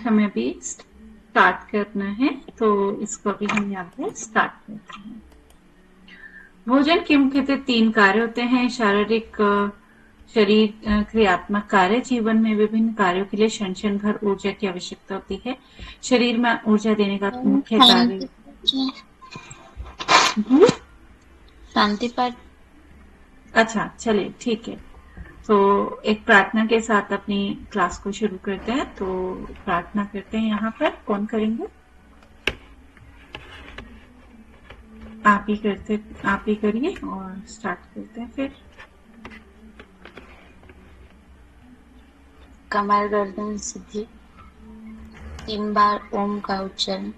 हमें अभी स्टार्ट करना है, तो इसको अभी हम यहाँ पे स्टार्ट करते हैं। भोजन के मुख्यतः 3 कार्य होते हैं। शारीरिक शरीर क्रियात्मक कार्य। जीवन में विभिन्न कार्यों के लिए क्षण भर ऊर्जा की आवश्यकता होती है। शरीर में ऊर्जा देने का मुख्य कार्य शांति पाठ। अच्छा, चलिए ठीक है। तो एक प्रार्थना के साथ अपनी क्लास को शुरू करते हैं। तो प्रार्थना करते हैं। यहाँ पर कौन करेंगे? आप ही करिए और स्टार्ट करते हैं फिर। कमर गर्दन सीधी, 3 बार ओम का उच्चारण।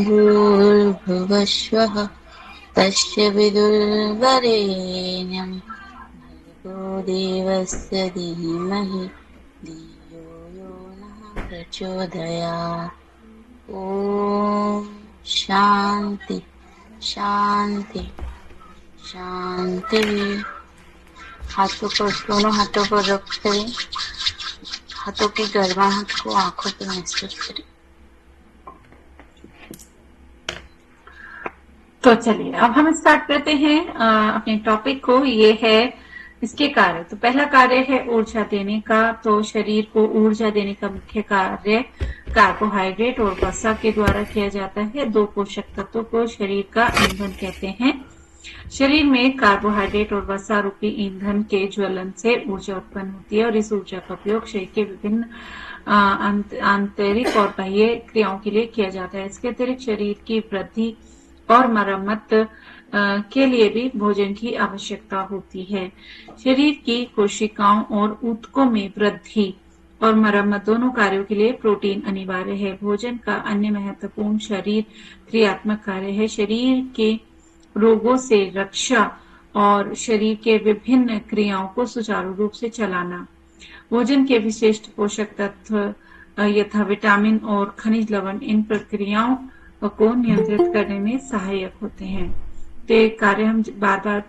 भूर्भुवस्वः तस्य विदुर्वरेण्यं भर्गो देवस्य धीमहि धियो यो नः प्रचोदयात्। ओम शांति शांति शांति। हाथों पर, दोनों हाथों पर रख करें। हाथों की गर्माहट को आंखों पर महसूस करें। तो चलिए अब हम स्टार्ट करते हैं अपने टॉपिक को। ये है इसके कार्य। तो पहला कार्य है ऊर्जा देने का। तो शरीर को ऊर्जा देने का मुख्य कार्य कार्बोहाइड्रेट और वसा के द्वारा किया जाता है। 2 पोषक तत्वों को शरीर का ईंधन कहते हैं। शरीर में कार्बोहाइड्रेट और वसा रूपी ईंधन के ज्वलन से ऊर्जा उत्पन्न होती है और इस ऊर्जा का उपयोग शरीर के विभिन्न आंतरिक और बाह्य क्रियाओं के लिए किया जाता है। इसके अतिरिक्त शरीर की वृद्धि और मरम्मत के लिए भी भोजन की आवश्यकता होती है। शरीर की कोशिकाओं और ऊतकों में वृद्धि और मरम्मत दोनों कार्यों के लिए प्रोटीन अनिवार्य है। भोजन का अन्य महत्वपूर्ण शरीर क्रियात्मक कार्य है शरीर के रोगों से रक्षा और शरीर के विभिन्न क्रियाओं को सुचारू रूप से चलाना। भोजन के विशिष्ट पोषक तत्व यथा विटामिन और खनिज लवण इन प्रक्रियाओं को नियंत्रित करने में सहायक होते हैं। तो ये कार्य हम बार बार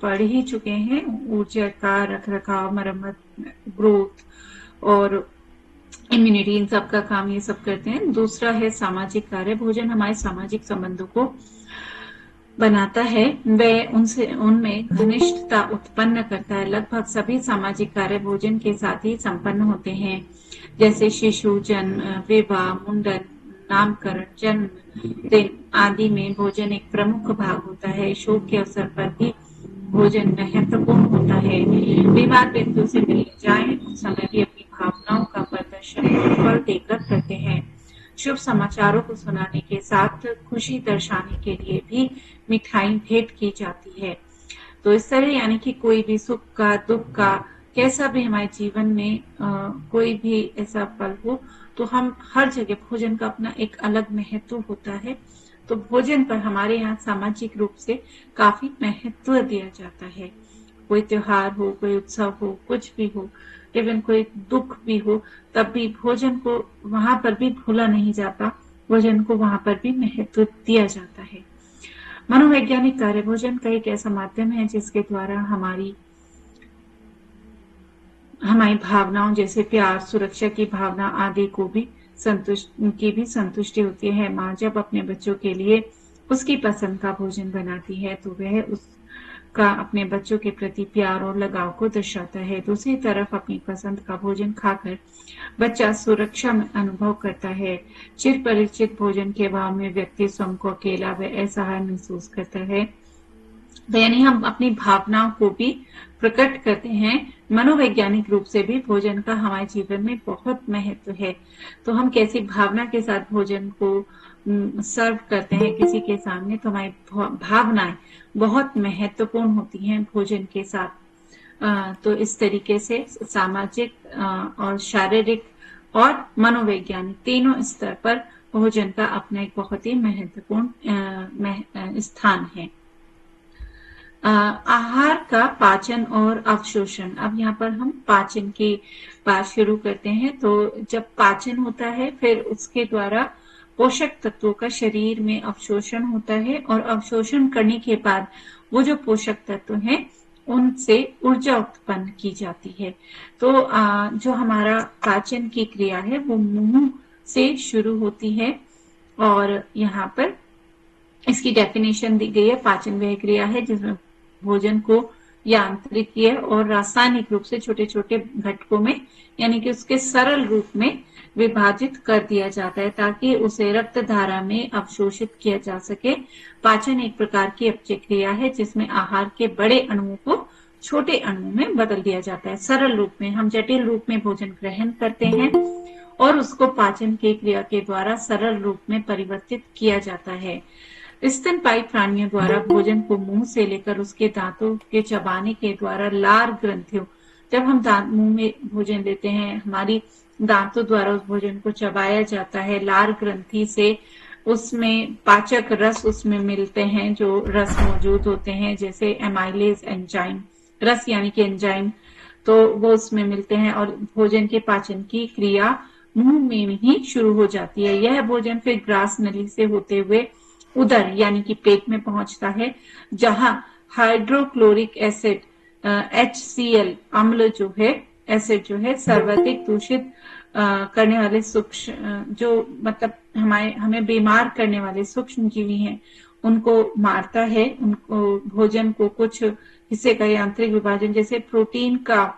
पढ़ ही चुके हैं। ऊर्जा का रखरखाव, मरम्मत, ग्रोथ और इम्यूनिटी, इन सब का काम ये सब करते हैं। दूसरा है सामाजिक कार्य। भोजन हमारे सामाजिक संबंधों को बनाता है, वह उनमें घनिष्ठता उत्पन्न करता है। लगभग सभी सामाजिक कार्य भोजन के साथ ही संपन्न होते हैं, जैसे शिशु जन्म, विवाह, मुंडन, नामकरण, जन्मदिन आदि में भोजन एक प्रमुख भाग होता है। शोक के अवसर पर भी भोजन महत्वपूर्ण होता है। बीमार व्यक्तियों से मिलने जाएं, उस समय भी अपनी भावनाओं का प्रदर्शन फल देकर करते हैं। शुभ समाचारों को सुनाने के साथ खुशी दर्शाने के लिए भी मिठाई भेंट की जाती है। तो इस तरह यानी कि कोई भी सुख का, दुख का, कैसा भी हमारे जीवन में कोई भी ऐसा पल हो, तो हम हर जगह भोजन का अपना एक अलग महत्व होता है। तो भोजन पर हमारे यहाँ सामाजिक रूप से काफी महत्व दिया जाता है। कोई त्योहार हो, कोई उत्सव हो, कुछ भी हो, इवन कोई दुख भी हो, तब भी भोजन को वहां पर भी भूला नहीं जाता। भोजन को वहां पर भी महत्व दिया जाता है। मनोवैज्ञानिक कार्य। भोजन का एक ऐसा माध्यम है जिसके द्वारा हमारी भावनाओं जैसे प्यार, सुरक्षा की भावना आदि को भी संतुष्टि होती है। माँ जब अपने बच्चों के लिए उसकी पसंद का भोजन बनाती है तो वह उसका अपने बच्चों के प्रति प्यार और लगाव को दर्शाता है। दूसरी तरफ अपनी पसंद का भोजन खाकर बच्चा सुरक्षा में अनुभव करता है। चिर परिचित भोजन के अभाव में व्यक्ति स्वयं को अकेला व असहाय महसूस करता है। तो यानी हम अपनी भावनाओं को भी प्रकट करते हैं। मनोवैज्ञानिक रूप से भी भोजन का हमारे जीवन में बहुत महत्व है। तो हम कैसी भावना के साथ भोजन को सर्व करते हैं किसी के सामने, तो हमारी भावनाएं बहुत महत्वपूर्ण होती हैं भोजन के साथ। तो इस तरीके से सामाजिक और शारीरिक और मनोवैज्ञानिक तीनों स्तर पर भोजन का अपना एक बहुत ही महत्वपूर्ण स्थान है। आहार का पाचन और अवशोषण। अब यहाँ पर हम पाचन की बात शुरू करते हैं। तो जब पाचन होता है, फिर उसके द्वारा पोषक तत्वों का शरीर में अवशोषण होता है, और अवशोषण करने के बाद वो जो पोषक तत्व हैं उनसे ऊर्जा उत्पन्न की जाती है। तो जो हमारा पाचन की क्रिया है वो मुंह से शुरू होती है, और यहाँ पर इसकी डेफिनेशन दी गई है। पाचन वह क्रिया है जिसमें भोजन को यांत्रिकीय और रासायनिक रूप से छोटे छोटे घटकों में, यानी कि उसके सरल रूप में विभाजित कर दिया जाता है ताकि उसे रक्त धारा में अवशोषित किया जा सके। पाचन एक प्रकार की अपचय क्रिया है जिसमें आहार के बड़े अणुओं को छोटे अणुओं में बदल दिया जाता है। सरल रूप में हम जटिल रूप में भोजन ग्रहण करते हैं और उसको पाचन की क्रिया के द्वारा सरल रूप में परिवर्तित किया जाता है। स्तनपायी प्राणियों द्वारा भोजन को मुंह से लेकर उसके दांतों के चबाने के द्वारा लार ग्रंथियों, जब हम मुंह में भोजन लेते हैं, हमारी दांतों द्वारा उस भोजन को चबाया जाता है। लार ग्रंथि से उसमें पाचक रस उसमें मिलते हैं, जो रस मौजूद होते हैं, जैसे एमाइलेज एंजाइम, रस यानी कि एंजाइम, तो वो उसमें मिलते हैं और भोजन के पाचन की क्रिया मुंह में ही शुरू हो जाती है। यह भोजन फिर ग्रास नली से होते हुए उदर यानी कि पेट में पहुंचता है, जहां हाइड्रोक्लोरिक एसिड HCl अम्ल जो है, एसिड जो है, सर्वाधिक दूषित करने वाले सूक्ष्म जो मतलब हमें बीमार करने वाले सूक्ष्म जीवी हैं उनको मारता है। उनको भोजन को कुछ हिस्से का यांत्रिक विभाजन, जैसे प्रोटीन का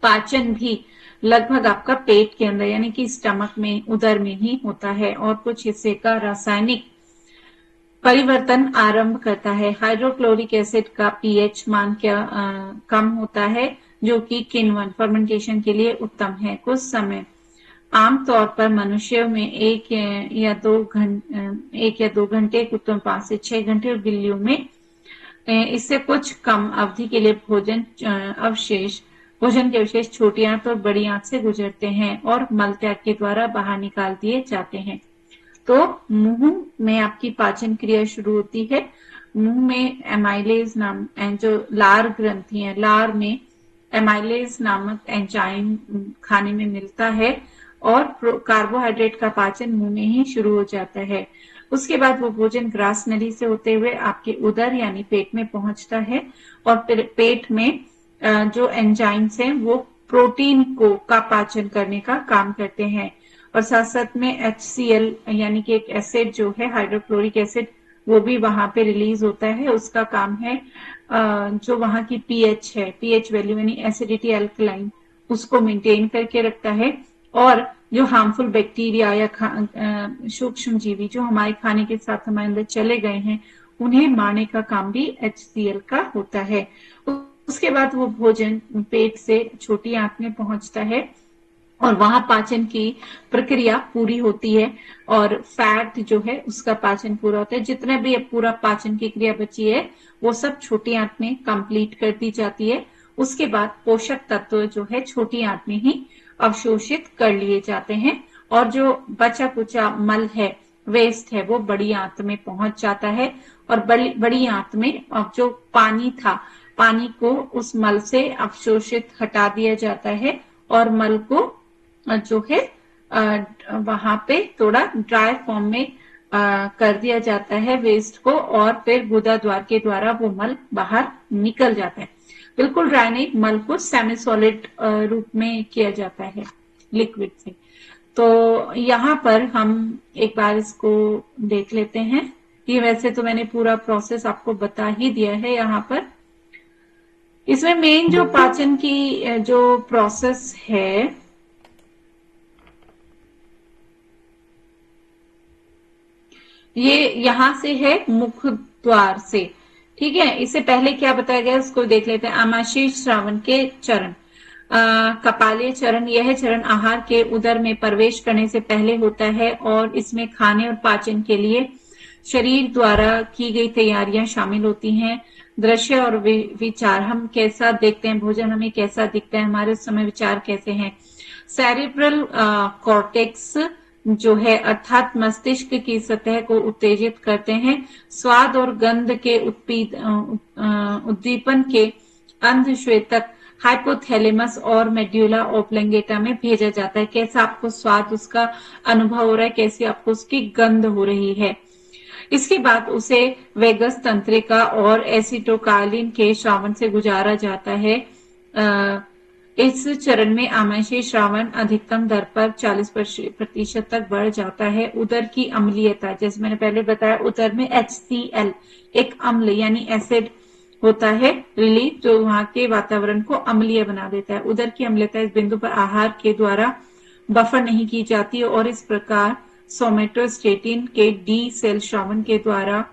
पाचन भी लगभग आपका पेट के अंदर यानी कि स्टमक में, उदर में ही होता है, और कुछ हिस्से का रासायनिक परिवर्तन आरंभ करता है। हाइड्रोक्लोरिक एसिड का पीएच मान कम होता है, जो कि किण्वन फर्मेंटेशन के लिए उत्तम है। कुछ समय आमतौर पर मनुष्यों में 1 या 2 घंटे, कुत्तों में 5 से 6 घंटे, और बिल्लियों में इससे कुछ कम अवधि के लिए भोजन के अवशेष छोटी आंत और बड़ी आंत से गुजरते हैं और मल त्याग के द्वारा बाहर निकाल दिए जाते हैं। तो मुंह में आपकी पाचन क्रिया शुरू होती है। मुंह में एमाइलेज नाम जो लार ग्रंथि है, लार में एमाइलेज नामक एंजाइम खाने में मिलता है, और कार्बोहाइड्रेट का पाचन मुंह में ही शुरू हो जाता है। उसके बाद वो भोजन ग्रास नली से होते हुए आपके उदर यानी पेट में पहुंचता है, और पेट में जो एंजाइम्स हैं वो प्रोटीन का पाचन करने का काम करते हैं, और साथ साथ में HCl यानी कि एक एसिड जो है, हाइड्रोक्लोरिक एसिड, वो भी वहां पे रिलीज होता है। उसका काम है जो वहां की पीएच है, पीएच वैल्यू यानी एसिडिटी अल्कलाइन, उसको मेंटेन करके रखता है, और जो हार्मफुल बैक्टीरिया या सूक्ष्म जीवी जो हमारे खाने के साथ हमारे अंदर चले गए हैं उन्हें मारने का काम भी HCl का होता है। उसके बाद वो भोजन पेट से छोटी आंत में पहुंचता है और वहां पाचन की प्रक्रिया पूरी होती है, और फैट जो है उसका पाचन पूरा होता है। जितने भी पूरा पाचन की क्रिया बची है वो सब छोटी आंत में कंप्लीट कर दी जाती है। उसके बाद पोषक तत्व जो है छोटी आंत में ही अवशोषित कर लिए जाते हैं, और जो बचा कुचा मल है, वेस्ट है, वो बड़ी आंत में पहुंच जाता है, और बड़ी आंत में अब जो पानी था, पानी को उस मल से अवशोषित हटा दिया जाता है, और मल को जो है वहां पे थोड़ा ड्राई फॉर्म में कर दिया जाता है वेस्ट को, और फिर गुदा द्वार के द्वारा वो मल बाहर निकल जाता है। बिल्कुल ड्राई नहीं, मल को सेमी सॉलिड रूप में किया जाता है लिक्विड से। तो यहाँ पर हम एक बार इसको देख लेते हैं। ये वैसे तो मैंने पूरा प्रोसेस आपको बता ही दिया है। यहाँ पर इसमें मेन जो पाचन की जो प्रोसेस है, ये यहाँ से है मुख द्वार से, ठीक है। इससे पहले क्या बताया गया उसको देख लेते हैं। आमाशय श्रावण के चरण, कपालीय चरण, यह चरण आहार के उदर में प्रवेश करने से पहले होता है, और इसमें खाने और पाचन के लिए शरीर द्वारा की गई तैयारियां शामिल होती हैं। दृश्य और विचार, हम कैसा देखते हैं भोजन, हमें कैसा दिखता है, हमारे उस समय विचार कैसे हैं। सेरिब्रल कॉर्टेक्स जो है अर्थात मस्तिष्क की सतह को उत्तेजित करते हैं। स्वाद और गंध के उद्दीपन के अंधश्वेतक हाइपोथैलेमस और मेड्यूला ओब्लंगेटा में भेजा जाता है। कैसा आपको स्वाद उसका अनुभव हो रहा है, कैसी आपको उसकी गंध हो रही है। इसके बाद उसे वेगस तंत्रिका और एसिटोकाइलिन के श्रावण से गुजारा जाता है। इस चरण में आमाशय श्रावण अधिकतम दर पर 40% तक बढ़ जाता है। उदर की अम्लीयता, जैसे मैंने पहले बताया, उदर में HCl एक अम्ल यानी एसिड होता है रिलीज, जो वहां के वातावरण को अम्लीय बना देता है। उदर की अम्लीयता इस बिंदु पर आहार के द्वारा बफर नहीं की जाती और इस प्रकार सोमेटोस्टेटिन के डी सेल श्रावण के द्वारा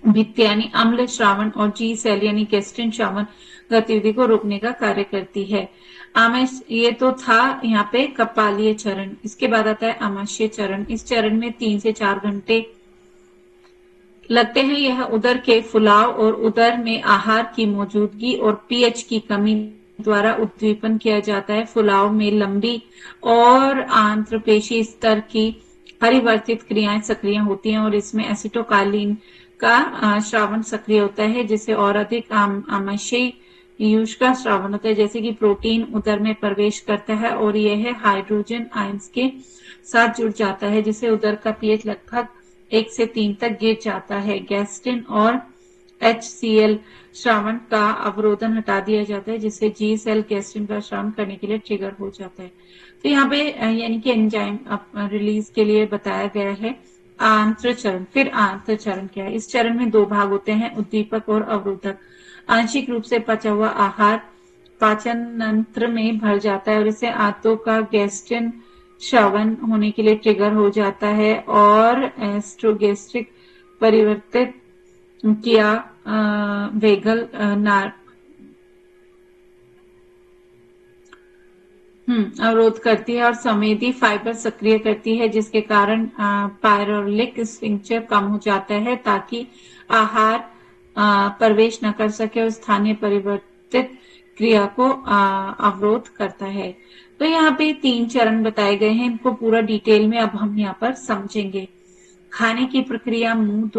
भित्त यानी अम्ल श्रावण और जी सेल यानी गैस्ट्रिन श्रावण गतिविधि को रोकने का कार्य करती है। ये तो था यहाँ पे कपालीय चरण। इसके बाद आता है आमाशय चरण। इस चरण में 3 से 4 घंटे लगते हैं। यह उदर के फुलाव और उदर में आहार की मौजूदगी और पीएच की कमी द्वारा उद्दीपन किया जाता है। फुलाव में लंबी और आंत्रपेशी स्तर की परिवर्तित क्रियाएं सक्रिय होती हैं और इसमें एसिटोकाइलिन का श्रावण सक्रिय होता है, जिससे और अधिक आमाशय यूज का श्रावण होता है। जैसे कि प्रोटीन उदर में प्रवेश करता है और यह हाइड्रोजन आयंस के साथ जुड़ जाता है, जिससे उदर का पीएच लगभग 1 से 3 तक गिर जाता है। गैस्ट्रिन और HCl श्रावण का अवरोधन हटा दिया जाता है, जिससे जी सेल गैस्ट्रिन का श्रावण करने के लिए ट्रिगर हो जाता है। तो यहाँ पे यानी कि एंजाइम रिलीज के लिए बताया गया है। आंत्र चरण। फिर आंत्र चरण क्या है? इस चरण में 2 भाग होते हैं, उद्दीपक और अवरोधक। आंशिक रूप से पचा हुआ आहार पाचन तंत्र में भर जाता है और इससे आंतों का गैस्ट्रिन श्रावण होने के लिए ट्रिगर हो जाता है और एस्ट्रोगैस्ट्रिक परिवर्तित किया वेगल अवरोध करती है और संवेदी फाइबर सक्रिय करती है, जिसके कारण पायरोलिक स्फिंक्टर कम हो जाता है ताकि आहार प्रवेश न कर सके और स्थानीय परिवर्तित क्रिया को अवरोध करता है। तो यहाँ पे 3 चरण बताए गए हैं, इनको पूरा डिटेल में अब हम यहाँ पर समझेंगे। खाने की प्रक्रिया मुंह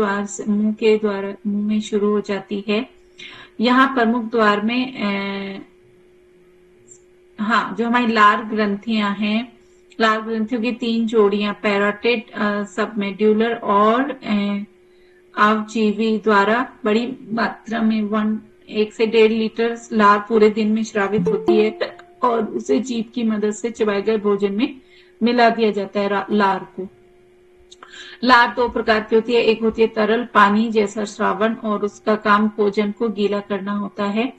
में शुरू हो जाती है। यहाँ प्रमुख द्वार में जो हमारी लार ग्रंथियां हैं, लार ग्रंथियों की 3 जोड़ियां पैराटिड, सबमेड्यूलर और अवजीवी द्वारा बड़ी मात्रा में 1 से 1.5 लीटर लार पूरे दिन में स्रावित होती है और उसे जीभ की मदद से चबाए गए भोजन में मिला दिया जाता है। लार को लार 2 प्रकार की होती है। एक होती है तरल पानी जैसा श्रावण और उसका काम भोजन को गीला करना होता है।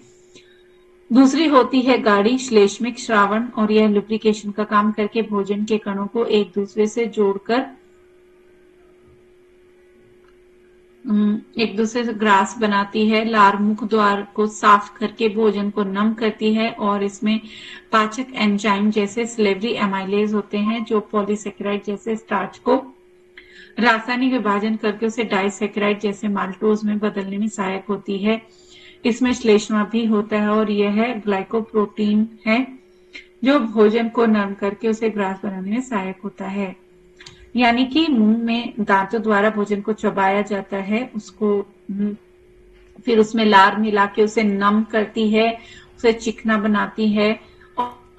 दूसरी होती है गाढ़ी श्लेष्मिक श्रावण और यह लुब्रिकेशन का काम करके भोजन के कणों को एक दूसरे से जोड़कर एक दूसरे से ग्रास बनाती है। लार मुख द्वार को साफ करके भोजन को नम करती है और इसमें पाचक एंजाइम जैसे सिलेवरी एमाइलेज होते हैं, जो पॉलीसेकेराइड जैसे स्टार्च को रासायनिक विभाजन करके उसे डाइसेकेराइड जैसे माल्टोज में बदलने में सहायक होती है। इसमें श्लेष्मा भी होता है और यह ग्लाइकोप्रोटीन है जो भोजन को नरम करके उसे ग्रास बनाने में सहायक होता है। यानी कि मुंह में दांतों द्वारा भोजन को चबाया जाता है, उसको फिर उसमें लार मिला के उसे नम करती है, उसे चिकना बनाती है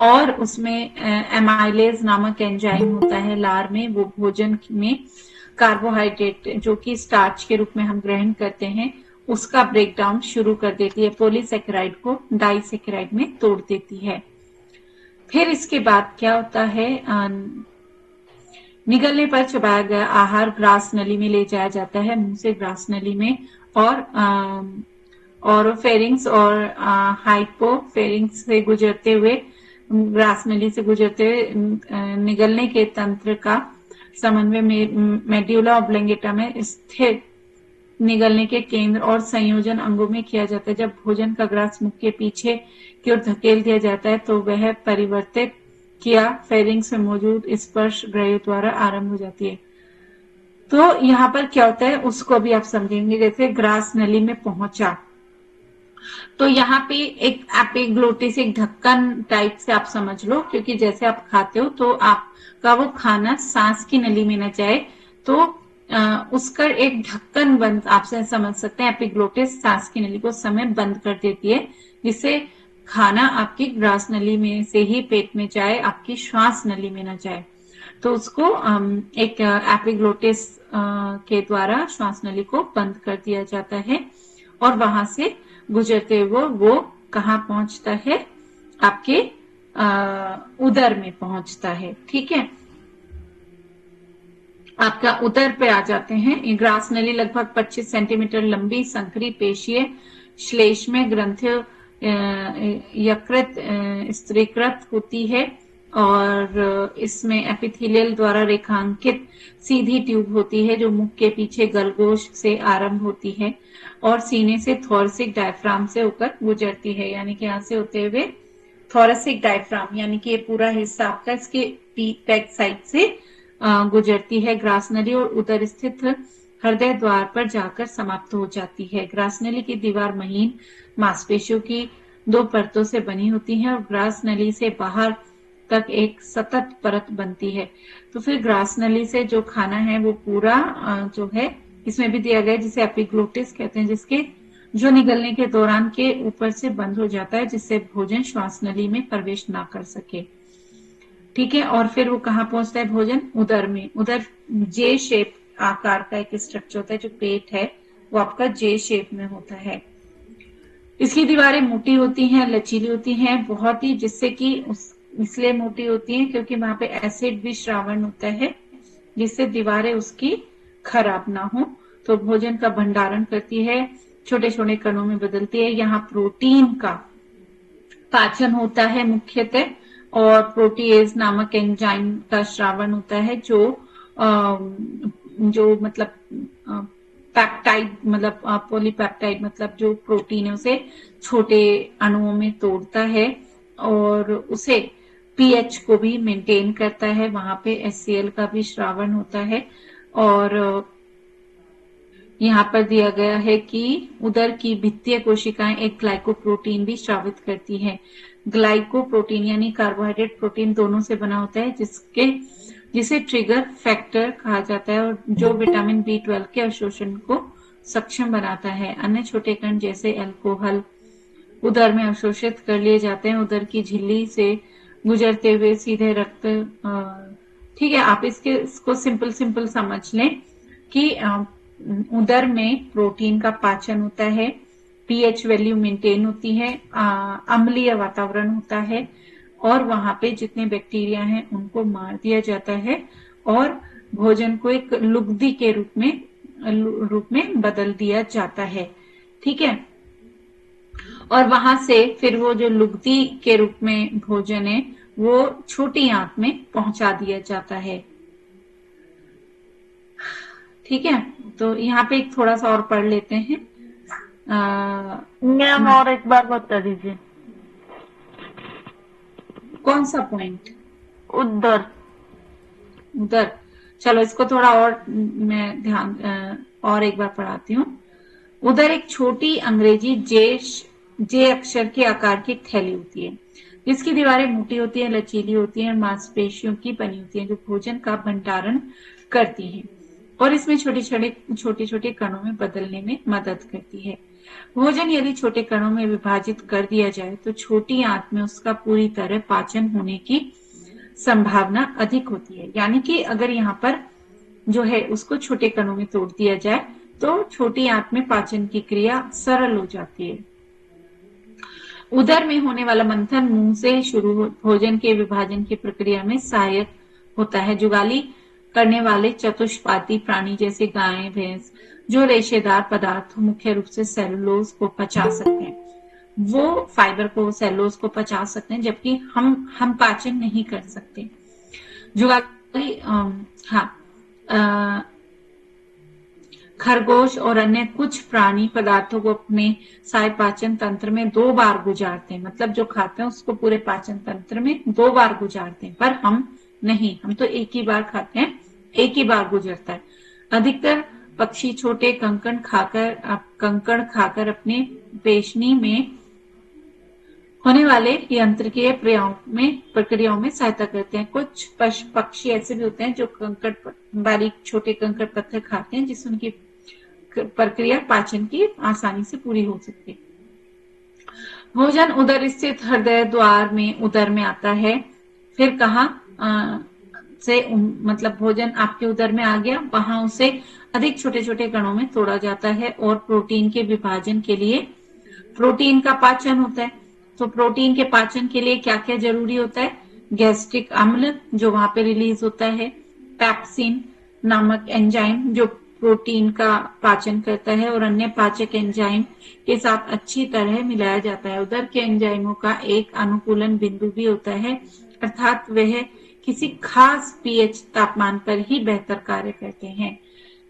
और उसमें एमाइलेज नामक एंजाइम होता है लार में, वो भोजन में कार्बोहाइड्रेट जो कि स्टार्च के रूप में हम ग्रहण करते हैं उसका ब्रेकडाउन शुरू कर देती है, पॉलीसेकेराइड को डाइसेकेराइड में तोड़ देती है। फिर इसके बाद क्या होता है, निगलने पर चबाया गया आहार ग्रास नली में ले जाया जाता है, मुंह से ग्रास नली में, और फेरिंग्स और हाइपोफेरिंग्स से गुजरते हुए, ग्रास नली से गुजरते हुए निगलने के तंत्र का समन्वय मेड्यूला ओब्लंगेटा में स्थित निगलने के केंद्र और संयोजन अंगों में किया जाता है। जब भोजन का ग्रास मुख के पीछे की ओर धकेल दिया जाता है तो वह परिवर्तित किया फेरिंग्स में मौजूद स्पर्श ग्रहियों द्वारा आरंभ हो जाती है। तो यहाँ पर क्या होता है उसको भी आप समझेंगे। जैसे ग्रास नली में पहुंचा तो यहाँ पे एक एपिग्लोटिस, एक ढक्कन टाइप से आप समझ लो, क्योंकि जैसे आप खाते हो तो आपका वो खाना सांस की नली में न जाए, तो उसका एक ढक्कन बंद, आपसे समझ सकते हैं एपिग्लोटिस सांस की नली को समय बंद कर देती है, जिससे खाना आपकी ग्रास नली में से ही पेट में जाए, आपकी श्वास नली में न जाए। तो उसको एक एपिग्लोटिस के द्वारा श्वास नली को बंद कर दिया जाता है, और वहां से गुजरते हुए वो कहाँ पहुंचता है, आपके उदर में पहुंचता है। ठीक है, आपका उदर पे आ जाते हैं। ग्रास नली लगभग 25 सेंटीमीटर लंबी, संकरी, पेशीय, श्लेष्म ग्रंथि यकृत स्त्रीकृत होती है, और इसमें एपिथेलियल द्वारा रेखांकित सीधी ट्यूब होती है, जो मुख के पीछे गलगोश से आरंभ होती है और सीने से थोरसिक डायफ्राम से होकर गुजरती है। यानी कि यहाँ से होते हुए थोरसिक डायफ्राम, यानी कि ये पूरा हिस्सा आपका इसके बैक साइड से गुजरती है ग्रास नली, और उदर स्थित हृदय द्वार पर जाकर समाप्त हो जाती है। ग्रास नली की दीवार महीन मांसपेशियों की 2 परतों से बनी होती है, और ग्रास नली से बाहर तक एक सतत परत बनती है। तो फिर ग्रास नली से जो खाना है वो पूरा जो है, इसमें भी दिया गया है, जिसे एपिग्लोटिस कहते हैं, जिसके जो निगलने के दौरान के ऊपर से बंद हो जाता है, जिससे भोजन श्वास नली में प्रवेश ना कर सके। ठीक है, और फिर वो कहाँ पहुंचता है भोजन? उदर में। उदर जे शेप आकार का एक स्ट्रक्चर होता है, जो पेट है वो आपका जे शेप में होता है। इसकी दीवारें मोटी होती हैं, लचीली होती हैं बहुत ही, जिससे कि इसलिए मोटी होती हैं क्योंकि वहां पे एसिड भी श्रावण होता है, जिससे दीवारें उसकी खराब ना हो। तो भोजन का भंडारण करती है, छोटे छोटे कणों में बदलती है। यहाँ प्रोटीन का पाचन होता है मुख्यतः, और प्रोटीएज नामक एंजाइम का श्रावण होता है, जो मतलब पैप्टाइड, मतलब पॉलीपेप्टाइड, मतलब जो प्रोटीन है उसे छोटे अणुओं में तोड़ता है, और उसे पीएच को भी मेंटेन करता है। वहां पे एचसीएल का भी श्रावण होता है, और यहाँ पर दिया गया है कि उदर की भित्तीय कोशिकाएं एक ग्लाइकोप्रोटीन भी स्रावित करती है। ग्लाइकोप्रोटीन यानी कार्बोहाइड्रेट प्रोटीन दोनों से बना होता है, जिसे ट्रिगर फैक्टर कहा जाता है, और जो विटामिन B12 के अवशोषण को सक्षम बनाता है। अन्य छोटे कण जैसे अल्कोहल उदर में अवशोषित कर लिए जाते हैं, उदर की झिल्ली से गुजरते हुए सीधे रक्त। ठीक है, आप इसको सिंपल समझ लें कि उदर में प्रोटीन का पाचन होता है, पीएच वैल्यू मेंटेन होती है, अम्लीय वातावरण होता है, और वहां पे जितने बैक्टीरिया हैं उनको मार दिया जाता है, और भोजन को एक लुगदी के रूप में बदल दिया जाता है। ठीक है, और वहां से फिर वो जो लुगदी के रूप में भोजन है वो छोटी आंत में पहुंचा दिया जाता है। ठीक है, तो यहाँ पे एक थोड़ा सा और पढ़ लेते हैं। मैम और एक बार बता दीजिए। कौन सा पॉइंट? उदर। उदर, चलो इसको थोड़ा और मैं ध्यान और एक बार पढ़ाती हूँ। उदर एक छोटी अंग्रेजी जे अक्षर के आकार की थैली होती है, जिसकी दीवारें मोटी होती है, लचीली होती है, मांसपेशियों की बनी होती है, जो भोजन का भंडारण करती है, और इसमें छोटे छोटे कणों में बदलने में मदद करती है। भोजन यदि छोटे कणों में विभाजित कर दिया जाए तो छोटी आंत में उसका पूरी तरह पाचन होने की संभावना अधिक होती है। यानी कि अगर यहाँ पर जो है उसको छोटे कणों में तोड़ दिया जाए तो छोटी आंत में पाचन की क्रिया सरल हो जाती है। उदर में होने वाला मंथन मुंह से शुरू भोजन के विभाजन की प्रक्रिया में सहायक होता है। जुगाली करने वाले चतुष्पादी प्राणी जैसे गाय, भैंस, जो रेशेदार पदार्थ मुख्य रूप से सेलुलोज को पचा सकते हैं, वो फाइबर को, सेलुलोज को पचा सकते हैं, जबकि हम पाचन नहीं कर सकते। जुगाली खरगोश और अन्य कुछ प्राणी पदार्थों को अपने साय पाचन तंत्र में 2 बार गुजारते हैं, मतलब जो खाते हैं उसको पूरे पाचन तंत्र में 2 बार गुजारते हैं, पर हम नहीं, हम तो एक ही बार खाते हैं, एक ही बार गुजरता है। अधिकतर पक्षी छोटे कंकड़ खाकर अपने पेशनी में होने वाले यंत्रीय प्रक्रियाओं में सहायता करते हैं। कुछ पक्षी ऐसे भी होते हैं जो बारीक छोटे कंकड़ पत्थर खाते हैं, जिससे उनकी प्रक्रिया पाचन की आसानी से पूरी हो सकती है। भोजन उदर स्थित हृदय द्वार में उदर में आता है। फिर कहाँ से मतलब भोजन आपके उदर में आ गया, वहां उसे अधिक छोटे छोटे कणों में तोड़ा जाता है और प्रोटीन के विभाजन के लिए प्रोटीन का पाचन होता है। तो प्रोटीन के पाचन के लिए क्या क्या जरूरी होता है? गैस्ट्रिक अम्ल जो वहां पे रिलीज होता है, पेप्सिन नामक एंजाइम जो प्रोटीन का पाचन करता है और अन्य पाचक एंजाइम के साथ अच्छी तरह मिलाया जाता है। उदर के एंजाइमों का एक अनुकूलन बिंदु भी होता है, अर्थात वह किसी खास पीएच तापमान पर ही बेहतर कार्य करते हैं।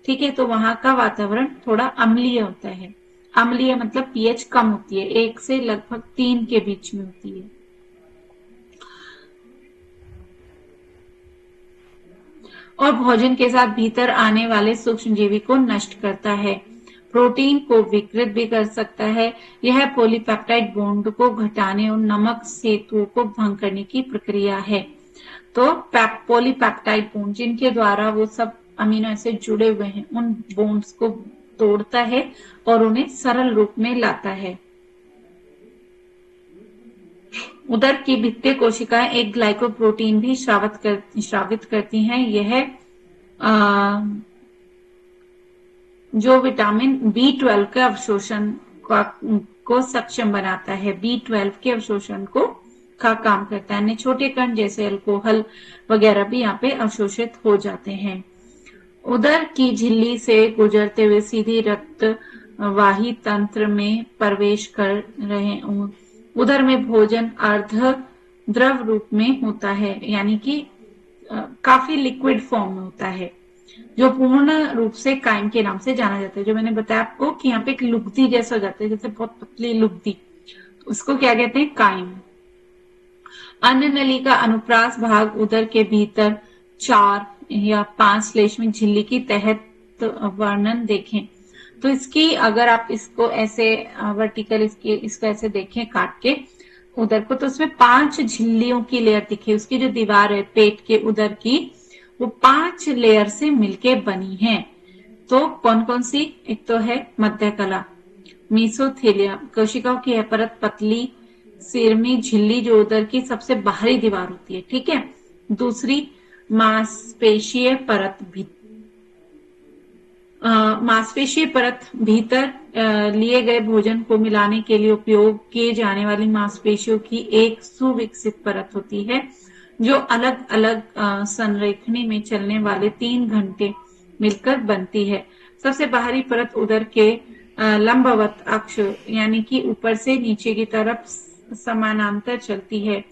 ठीक है, तो वहां का वातावरण थोड़ा अम्लीय होता है। अम्लीय मतलब पीएच कम होती है, 1 से लगभग 3 के बीच में होती है। और भोजन के साथ भीतर आने वाले सूक्ष्मजीवी को नष्ट करता है। प्रोटीन को विकृत भी कर सकता है। यह पॉलीपेप्टाइड बॉन्ड को घटाने और नमक सेतुओं को भंग करने की प्रक्रिया है। तो पॉलीपेप्टाइड बॉन्ड जिनके द्वारा वो सब अमीनो एसिड जुड़े हुए हैं, उन बॉन्ड्स को तोड़ता है और उन्हें सरल रूप में लाता है। उदर की भित्तीय कोशिकाएं एक ग्लाइकोप्रोटीन भी स्रावित करती हैं। यह जो विटामिन B12 के अवशोषण को सक्षम बनाता है, B12 के अवशोषण का काम करता है। अन्य छोटे कण जैसे अल्कोहल वगैरह भी यहाँ पे अवशोषित हो जाते हैं। उदर की झिल्ली से गुजरते हुए सीधी रक्त वाही तंत्र में प्रवेश कर रहे। उदर में भोजन अर्ध द्रव रूप में होता है, यानी कि काफी लिक्विड फॉर्म में होता है, जो पूर्ण रूप से कायम के नाम से जाना जाता है। जो मैंने बताया आपको कि यहाँ पे एक लुगदी जैसा हो जाता है, जैसे बहुत पतली लुगदी, उसको क्या कहते हैं? कायम। अन्न नली का अनुप्रास भाग उदर के भीतर 4 या 5 श्लेष्मिक झिल्ली की तहत वर्णन देखें। तो इसकी अगर आप इसको ऐसे वर्टिकल इसको ऐसे देखें काट के उदर को, तो उसमें 5 झिल्लियों की लेयर दिखे। उसकी जो दीवार है पेट के उदर की, वो 5 लेयर से मिलके बनी है। तो कौन कौन सी? एक तो है मध्य कला, मीसोथेलिया, कोशिकाओं की यह परत पतली सिरमी झिल्ली जो उदर की सबसे बाहरी दीवार होती है। ठीक है। दूसरी मांसपेशीय परत मांसपेशीय परत भीतर लिए गए भोजन को मिलाने के लिए उपयोग किए जाने वाली मांसपेशियों की एक सुविकसित परत होती है, जो अलग अलग संरेखनी में चलने वाले 3 घंटे मिलकर बनती है। सबसे बाहरी परत उदर के लंबवत अक्ष यानी कि ऊपर से नीचे की तरफ समानांतर चलती है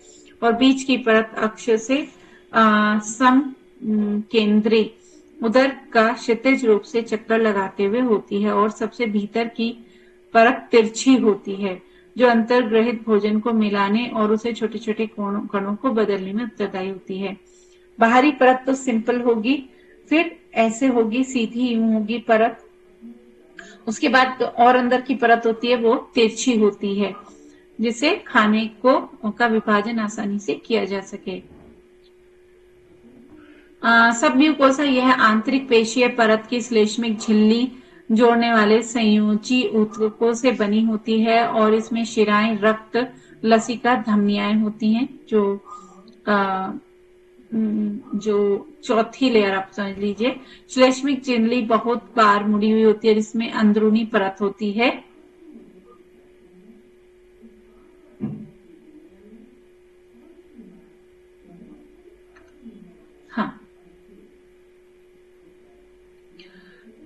और बीच की परत अक्ष से सम केंद्री उदर का क्षैतिज रूप से चक्कर लगाते हुए होती है और सबसे भीतर की परत तिरछी होती है, जो अंतर्ग्रहित भोजन को मिलाने और उसे छोटे छोटे कणों को बदलने में उत्तरदायी होती है। बाहरी परत तो सिंपल होगी, फिर ऐसे होगी, सीधी यूं होगी परत। उसके बाद और अंदर की परत होती है वो तिरछी होती है, जिसे खाने का विभाजन आसानी से किया जा सके। सबम्यूकोसा यह आंतरिक पेशीय परत की श्लेष्मिक झिल्ली जोड़ने वाले संयोजी ऊतकों से बनी होती है और इसमें शिराएं, रक्त, लसिका, धमनियां होती हैं। जो चौथी लेयर आप समझ लीजिए। श्लेष्मिक झिल्ली बहुत बार मुड़ी हुई होती है, जिसमें अंदरूनी परत होती है। हाँ,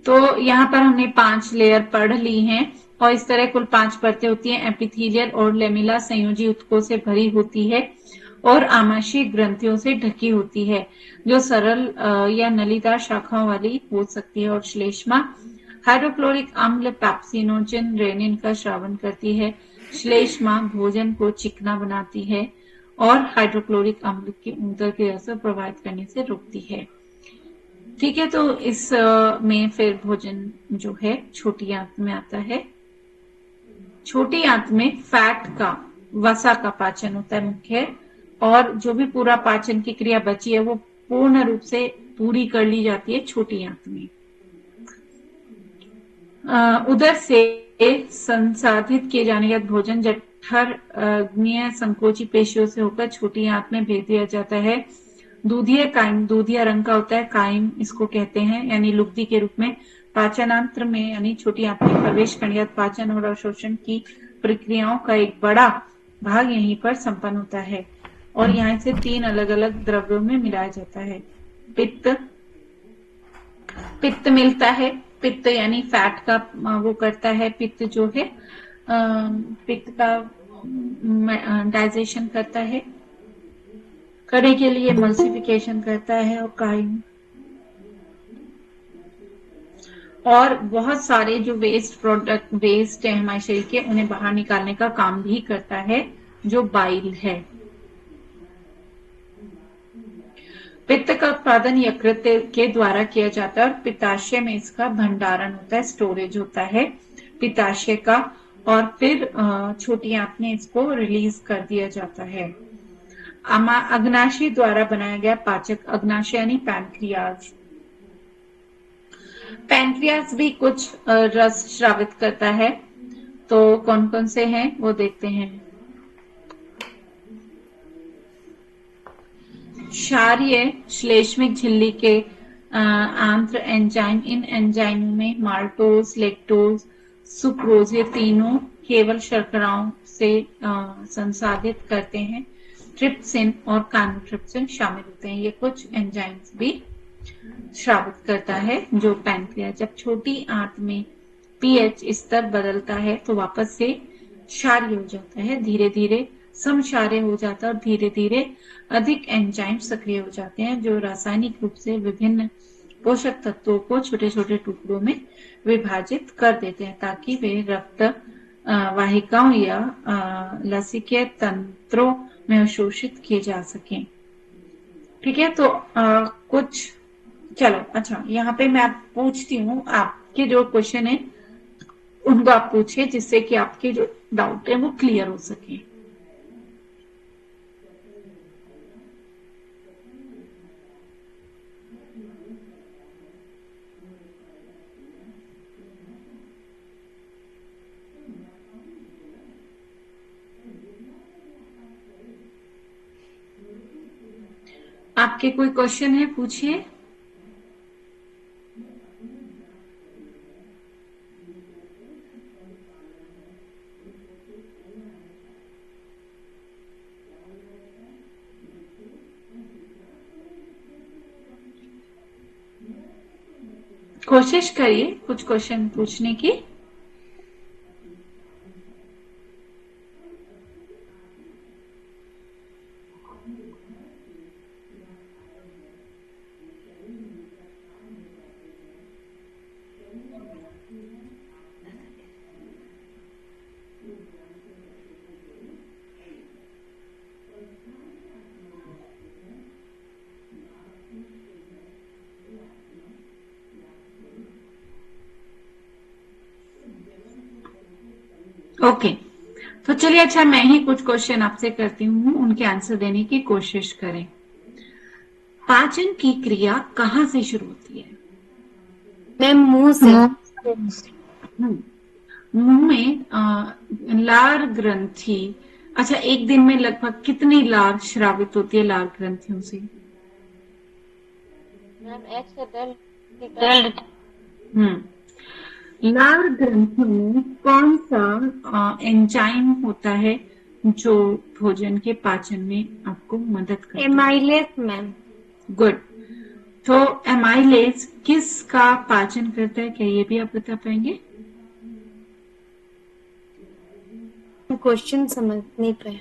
तो यहाँ पर हमने 5 लेयर पढ़ ली हैं और इस तरह कुल 5 परतें होती हैं। एपिथेलियल और लेमिला संयोजी ऊतकों से भरी होती है और आमाशयी ग्रंथियों से ढकी होती है, जो सरल या नलीदार शाखाओं वाली हो सकती है। और श्लेष्मा हाइड्रोक्लोरिक अम्ल, पेप्सिनोजन, रेनिन का स्रावन करती है। श्लेष्मा भोजन को चिकना बनाती है और हाइड्रोक्लोरिक अम्ल की उदर क्रिया से प्रभावित करने से रोकती है। ठीक है, तो इस में फिर भोजन जो है छोटी आंत में आता है। छोटी आंत में फैट का, वसा का पाचन होता है मुख्य, और जो भी पूरा पाचन की क्रिया बची है वो पूर्ण रूप से पूरी कर ली जाती है छोटी आंत में। उदर से संसाधित किए जाने के बाद भोजन जठर अग्न्य संकोची पेशियों से होकर छोटी आंत में भेज दिया जाता है। दूधिया कायम, दूधिया रंग का होता है, कायम इसको कहते हैं, यानी लुगदी के रूप में पाचनांत्र में यानी छोटी आंत में प्रवेश करने के बाद पाचन और अवशोषण की प्रक्रियाओं का एक बड़ा भाग यहीं पर संपन्न होता है और यहाँ से 3 अलग अलग द्रव्यों में मिलाया जाता है। पित्त, पित्त मिलता है, पित्त यानी फैट का वो करता है, पित्त जो है पित्त का डाइजेशन करता है, करने के लिए मल्सिफिकेशन करता है, और काइम और बहुत सारे जो वेस्ट प्रोडक्ट वेस्ट है हमारे शरीर के उन्हें बाहर निकालने का काम भी करता है, जो बाइल है। पित्त का उत्पादन यकृत के द्वारा किया जाता है और पित्ताशय में इसका भंडारण होता है, स्टोरेज होता है पित्ताशय का, और फिर छोटी आंत में इसको रिलीज कर दिया जाता है। अग्नाशय द्वारा बनाया गया पाचक, अग्नाशय यानी पैनक्रियाज, पैनक्रियाज भी कुछ रस स्रावित करता है, तो कौन कौन से हैं वो देखते हैं। क्षारीय श्लेष्मिक झिल्ली के आंत्र एंजाइम, इन एंजाइमों में माल्टोज, लैक्टोज, सुक्रोज, ये तीनों केवल शर्कराओं से संसाधित करते हैं। ट्रिप्सिन और काइमोट्रिप्सिन शामिल होते हैं, ये कुछ एंजाइम्स भी स्रावित करता है जो पैनक्रियाज। जब छोटी आंत में पीएच स्तर बदलता है तो वापस से क्षारीय हो जाता है, धीरे धीरे समक्षारीय हो जाता है और धीरे धीरे अधिक एंजाइम सक्रिय हो जाते हैं जो रासायनिक रूप से विभिन्न पोषक तत्वों को छोटे छोटे टुकड़ों में विभाजित कर देते हैं ताकि वे रक्त वाहिकाओं या लसिकीय तंत्रों में अवशोषित किए जा सकें। ठीक है, तो कुछ चलो अच्छा, यहाँ पे मैं आप पूछती हूँ, आपके जो क्वेश्चन है उनको आप पूछिए जिससे कि आपके जो डाउट है वो क्लियर हो सके। आपके कोई क्वेश्चन है पूछिए। कोशिश करिए कुछ क्वेश्चन पूछने की। ओके, तो चलिए अच्छा मैं ही कुछ क्वेश्चन आपसे करती हूँ, उनके आंसर देने की कोशिश करें। पाचन की क्रिया कहाँ से शुरू होती है? मैम मुंह से। मुंह में लार ग्रंथि। अच्छा, एक दिन में लगभग कितनी लार स्रावित होती है लार ग्रंथियों से? मैम 1 से 1.5 लार ग्रंथि में कौन सा एंजाइम होता है जो भोजन के पाचन में आपको मदद करता है? Amylase ma'am. गुड। तो एमाइलेज किसका पाचन करता है, क्या ये भी आप बता पाएंगे? क्वेश्चन समझ नहीं पाए।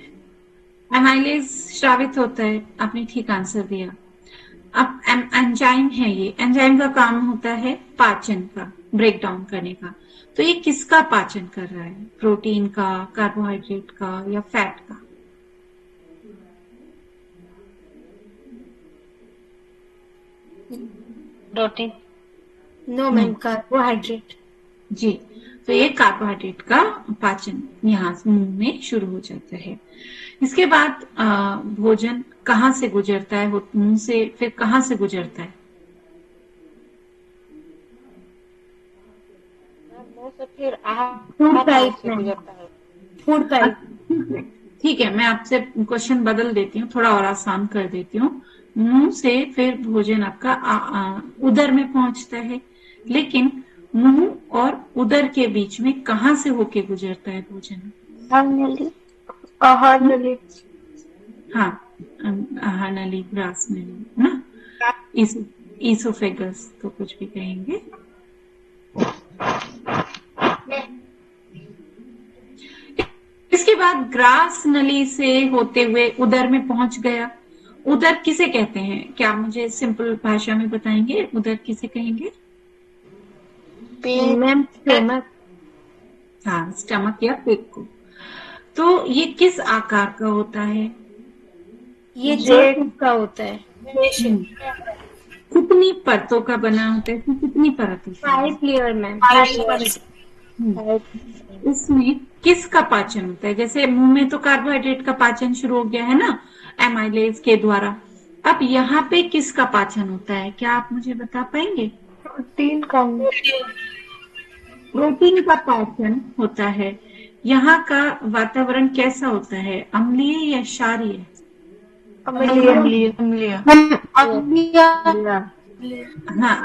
एमाइलेज स्रावित होता है, आपने ठीक आंसर दिया। अब एंजाइम है, ये एंजाइम का काम होता है पाचन का, ब्रेक डाउन करने का। तो ये किसका पाचन कर रहा है, प्रोटीन का, कार्बोहाइड्रेट का या फैट का? प्रोटीन। No ma'am, carbohydrate. जी, तो ये कार्बोहाइड्रेट का पाचन यहाँ मुंह में शुरू हो जाता है। इसके बाद भोजन कहाँ से गुजरता है, मुंह से फिर कहाँ से गुजरता है? मुंह से फिर आहार फूड पाइप से में। गुजरता है। Food pipe. ठीक है, मैं आपसे क्वेश्चन बदल देती हूँ, थोड़ा और आसान कर देती हूँ। मुंह से फिर भोजन आपका उदर में पहुंचता है, लेकिन मुंह और उदर के बीच में कहाँ से होके गुजरता है भोजन? आहार नली। हाँ, आहार नली, ग्रास नली ना, ईसोफेगस तो कुछ भी कहेंगे। इसके बाद ग्रास नली से होते हुए उदर में पहुंच गया। उदर किसे कहते हैं? क्या मुझे सिंपल भाषा में बताएंगे, उदर किसे कहेंगे? Ma'am stomach. हाँ, स्टमक या पेट को। तो ये किस आकार का होता है? ये जेट का होता है। कितनी परतों का बना होता है? कितनी परत होती है? 5 लेयर मैम। इसमें किसका पाचन होता है? जैसे मुंह में तो कार्बोहाइड्रेट का पाचन शुरू हो गया है ना, एमाइलेज के द्वारा। अब यहाँ पे किसका पाचन होता है, क्या आप मुझे बता पाएंगे? प्रोटीन का। प्रोटीन का पाचन होता है। यहाँ का वातावरण कैसा होता है, अम्लीय या क्षारीय? अम्लीय। अम्लीय। हाँ,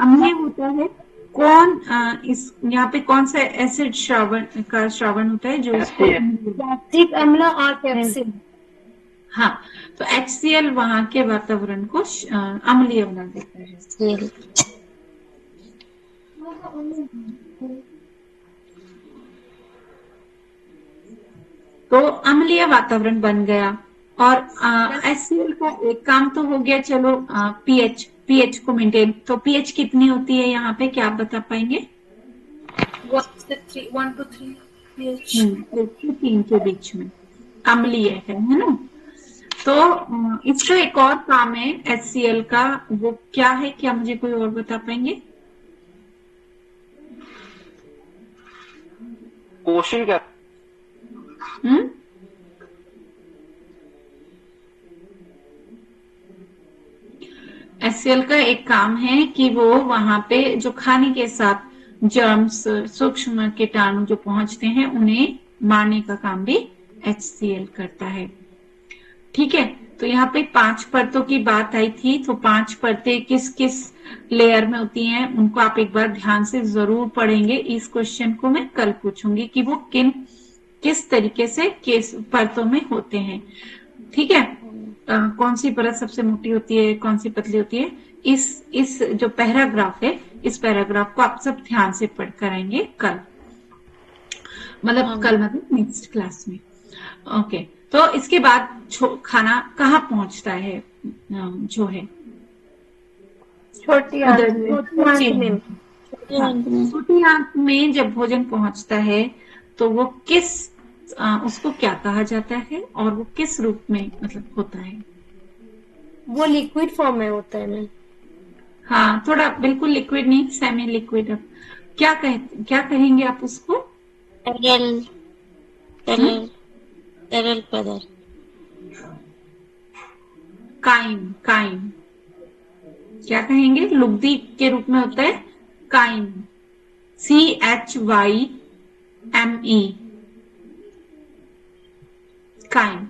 अम्लीय होता है। कौन इस यहाँ पे कौन सा एसिड श्रावण होता है जो इसको? लैक्टिक अम्ल और पेप्सिन। हाँ, तो HCl वहां के वातावरण को अम्लीय बना देता है। तो अम्लीय वातावरण बन गया, और HCl का एक काम तो हो गया। चलो, पीएच को मेंटेन, तो पीएच कितनी होती है यहाँ पे, क्या आप बता पाएंगे? 1 to 3 pH। 1 से 3 के बीच में अम्लीय है ना। तो इसका एक और काम है HCl का, वो क्या है, क्या मुझे कोई और बता पाएंगे? क्वेश्चन क्या? HCl का एक काम है कि वो वहां पे जो खाने के साथ जर्म्स, सूक्ष्म कीटाणु जो पहुंचते हैं, उन्हें मारने का काम भी HCl करता है। ठीक है, तो यहाँ पे 5 परतों की बात आई थी, तो 5 परतें किस किस लेयर में होती हैं, उनको आप एक बार ध्यान से जरूर पढ़ेंगे। इस क्वेश्चन को मैं कल पूछूंगी कि वो किस तरीके से किस परतों में होते हैं। ठीक है, कौन सी परत सबसे मोटी होती है, कौन सी पतली होती है, इस जो पैराग्राफ है, इस पैराग्राफ को आप सब ध्यान से पढ़ कर आएंगे कल, मतलब नेक्स्ट क्लास में। ओके, तो इसके बाद खाना कहाँ पहुंचता है, जो है छोटी छोटी आंत में जब भोजन पहुंचता है तो वो उसको क्या कहा जाता है, और वो किस रूप में मतलब होता है? वो लिक्विड फॉर्म में होता है मैम। हाँ, थोड़ा बिल्कुल लिक्विड नहीं, सेमी लिक्विड। क्या कहेंगे आप उसको? तरल पदार्थ। काइम क्या कहेंगे? लुगदी के रूप में होता है काइम, CHYME, काइम।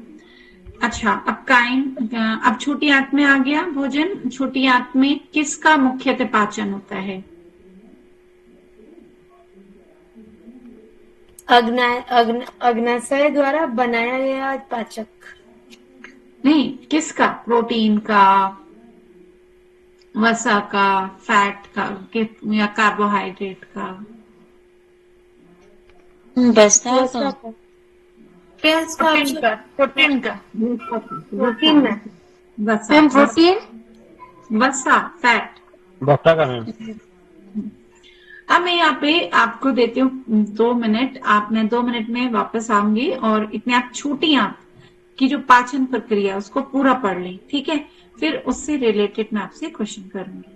अच्छा, अब छोटी आंत में आ गया भोजन। छोटी आंत में किसका मुख्यतः पाचन होता है? अग्नाशय द्वारा बनाया गया पाचक। नहीं, किसका? प्रोटीन का, वसा का, फैट का, या कार्बोहाइड्रेट का? प्रोटीन का। वसा, फैट। बता का मैम। अब मैं यहाँ पे आपको देती हूँ 2 मिनट। मैं 2 मिनट में वापस आऊंगी, और इतने आप छोटी आंत की जो पाचन प्रक्रिया उसको पूरा पढ़ लें। ठीक है, फिर उससे रिलेटेड मैं आपसे क्वेश्चन करूंगी।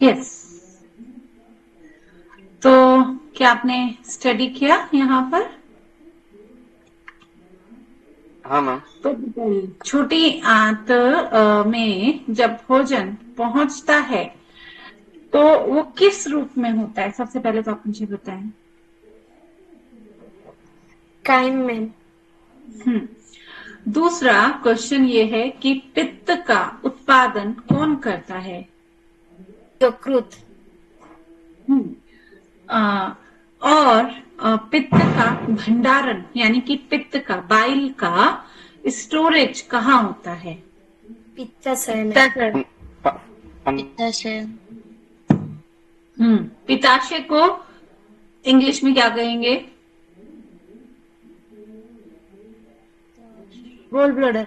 यस। तो क्या आपने स्टडी किया यहाँ पर? हाँ मैम। तो छोटी आंत में जब भोजन पहुंचता है तो वो किस रूप में होता है? सबसे पहले तो आप मुझे बताएं। काइम में। दूसरा क्वेश्चन ये है कि पित्त का उत्पादन कौन करता है? यकृत। और पित्त का भंडारण यानी कि पित्त का बाइल का स्टोरेज कहाँ होता है? पित्ताशय में। पित्ताशय। पित्ताशय को इंग्लिश में क्या कहेंगे? Gall bladder.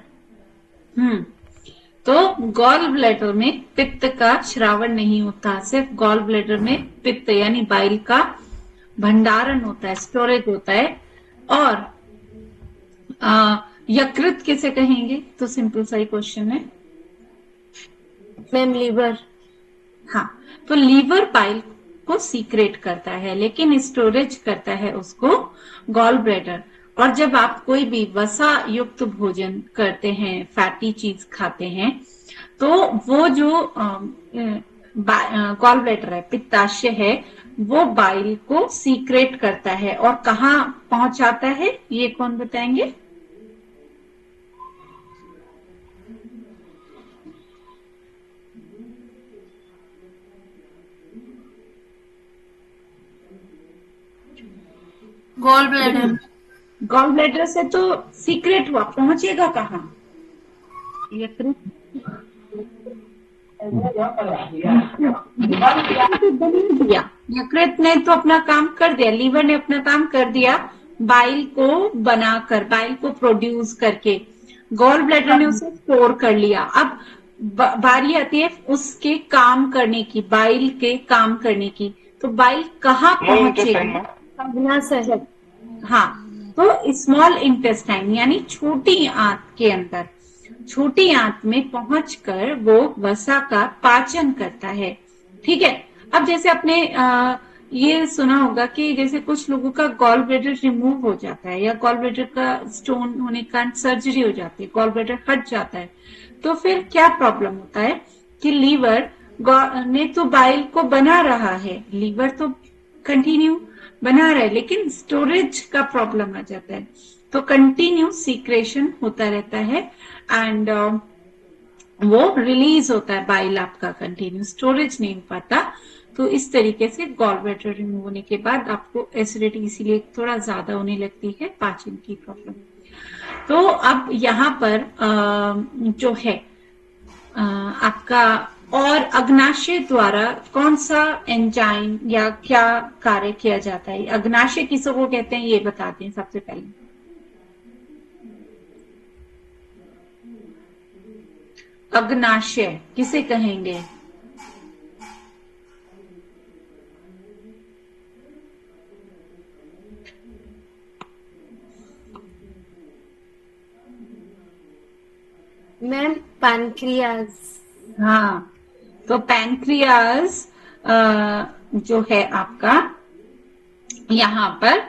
तो गॉल ब्लैडर में पित्त का श्रावण नहीं होता, सिर्फ गॉल ब्लैडर में पित्त यानी बाइल का भंडारण होता है, स्टोरेज होता है। और यकृत किसे कहेंगे? तो सिंपल सा ही क्वेश्चन है मैम लीवर। हाँ, तो लीवर बाइल को सीक्रेट करता है लेकिन स्टोरेज करता है उसको गॉल ब्लैडर। और जब आप कोई भी वसा युक्त भोजन करते हैं, फैटी चीज खाते हैं, तो वो जो गॉल ब्लैडर है, पित्ताशय है, वो बाइल को सीक्रेट करता है और कहाँ पहुंचाता है, ये कौन बताएंगे? Gall bladder. गॉल ब्लैडर से तो सीक्रेट हुआ, पहुंचेगा कहाँ? यकृत। यकृत ने तो अपना काम कर दिया, लीवर ने अपना काम कर दिया बाइल को बनाकर, बाइल को प्रोड्यूस करके। गॉल ब्लैडर ने उसे स्टोर कर लिया। अब बारी आती है उसके काम करने की, बाइल के काम करने की। तो बाइल कहाँ पहुंचेगी? अग्नाशय। हाँ, तो स्मॉल इंटेस्टाइन यानी छोटी आंत के अंदर, छोटी आंत में पहुंचकर वो वसा का पाचन करता है। ठीक है। अब जैसे आपने ये सुना होगा कि जैसे कुछ लोगों का गॉल ब्लैडर रिमूव हो जाता है या गॉल ब्लैडर का स्टोन होने का सर्जरी हो जाती है, गॉल ब्लैडर हट जाता है, तो फिर क्या प्रॉब्लम होता है कि लीवर ने तो बाइल को बना रहा है, लीवर तो कंटिन्यू बना रहा है, लेकिन स्टोरेज का प्रॉब्लम आ जाता है। तो कंटिन्यू सीक्रेशन होता रहता है एंड वो रिलीज होता है बाइल आपका, कंटिन्यू स्टोरेज नहीं हो पाता। तो इस तरीके से गॉल ब्लैडर रिमूव होने के बाद आपको एसिडिटी इसीलिए थोड़ा ज्यादा होने लगती है, पाचन की प्रॉब्लम। तो अब यहाँ पर जो है आपका और अग्नाशय द्वारा कौन सा एंजाइम या क्या कार्य किया जाता है? अग्नाशय किसको कहते हैं ये बताते हैं सबसे पहले। अग्नाशय किसे कहेंगे? Ma'am pancreas. हाँ, तो पैनक्रियाज जो है आपका यहाँ पर,